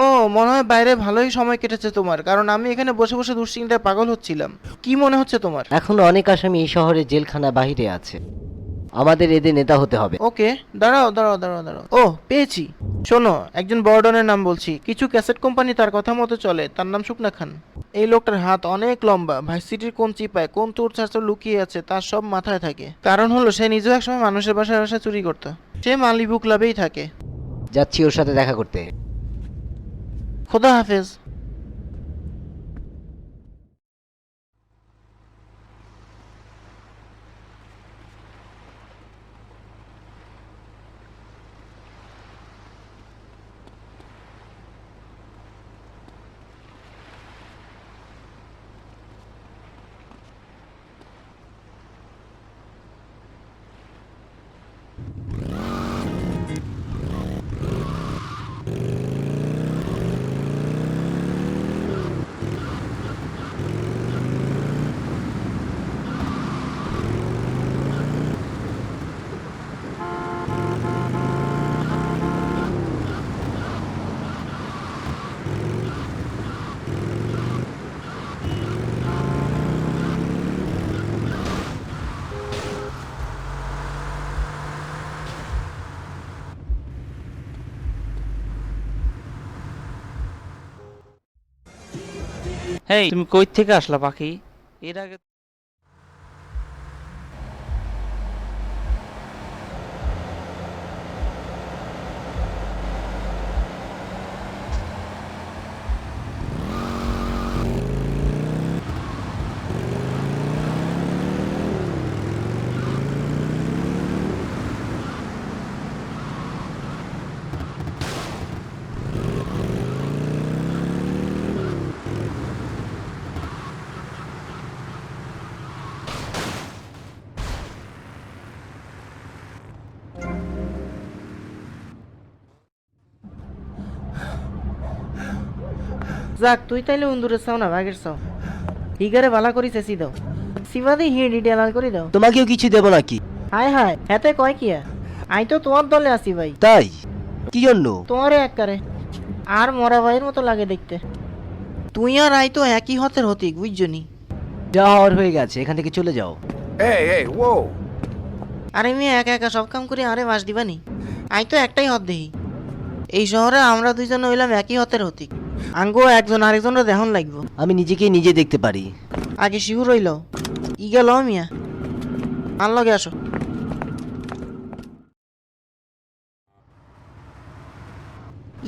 ও, মনে হয় বাইরে ভালোই সময় কেটেছে তোমার, কারণ আমি এখানে বসে বসে দুশ্চিন্তায় পাগল হচ্ছিলাম। কি মনে হচ্ছে তোমার? এখনো অনেক আসামি এই শহরে জেলখানা বাহিরে আছে। আমাদের এদের নেতা হতে হবে। ওকে, দাঁড়াও দাঁড়াও দাঁড়াও দাঁড়াও, ও পেয়েছি। শোনো, একজন বর্ডনের নাম বলছি, কিছু ক্যাসেট কোম্পানি তার কথা মতো চলে, তার নাম শুকনা খান। এই লোকটার হাত অনেক লম্বা, ভার্সিটির কোন চিপায় কোন চোর চারচোর লুকিয়ে আছে তার সব মাথায় থাকে। কারণ হলো সে নিজেও একসময় মানুষের বাসায় বাসায় চুরি করতো। সে মালিবু ক্লাবেই থাকে। যাচ্ছি ওর সাথে দেখা করতে। খোদা হাফেজ। হেই, তুমি কই থেকে আসলা পাখি? এর আগে যাক, তুই তাইলে উন্দুরের চাও না বাঘের চাও। হিগারে ভালা করি চেঁচি দাও, সিবাদি হিড় ডিটেলাল করে দাও। তোমাকেও কিছু দেবো নাকি? হায় হায়, হেতে কয় কিয়া? আই তো তোমার দলে আছি ভাই। তাই? কি জন্য? তোমারে এককারে আর মরা ভাইয়ের মতো লাগে দেখতে। তুই আর আই তো একই হতের হতিক, বুঝছনি? যা হওয়ার হয়ে গেছে, এখান থেকে চলে যাও। Hey, hey, whoa! আরে মেয়ে একা একা সব কাম করে আরে বাস দিবানি? আই তো একটাই হত দেহি। এই শহরে আমরা দুইজন হইলাম একই হতের হতিক। আঙ্গো একজন আরেকজনের দেহন লাগবো। আমি নিজেকেই নিজে দেখতে পারি। আগে শিহুর হইল ই গেল মিয়া, আর লগে আসো।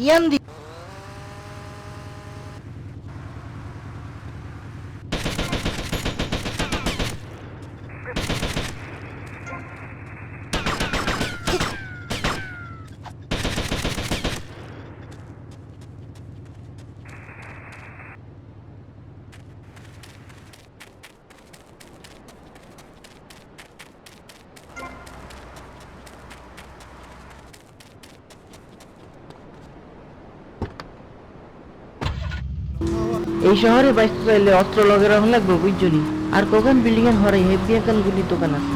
ইয়ান দি এই শহরে বাইসতে চাইলে অস্ত্র লগে রাখা লাগবে বুঝছনি। আর কখন বিল্ডিং এর হরে হেভি একান গুলির দোকান আছে।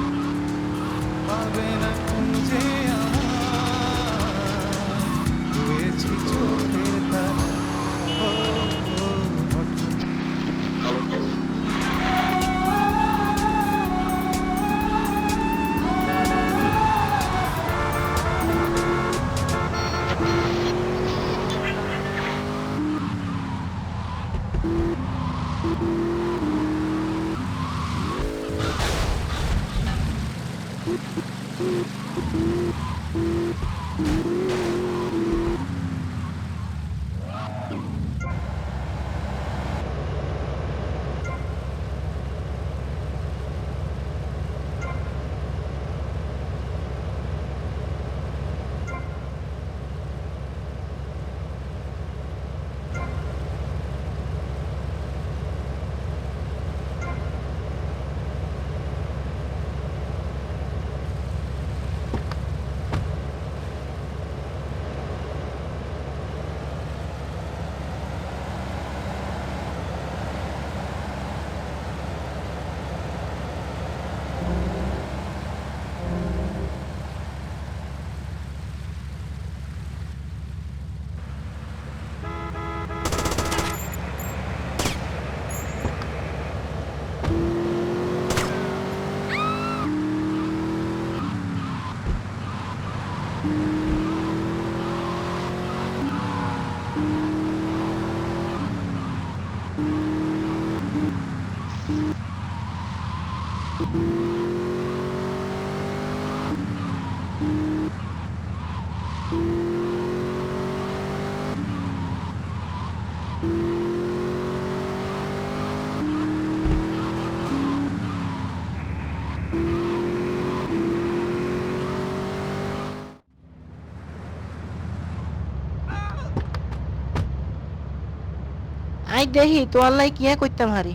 আই দেখি তো আল্লাহ কি করতাম হারি।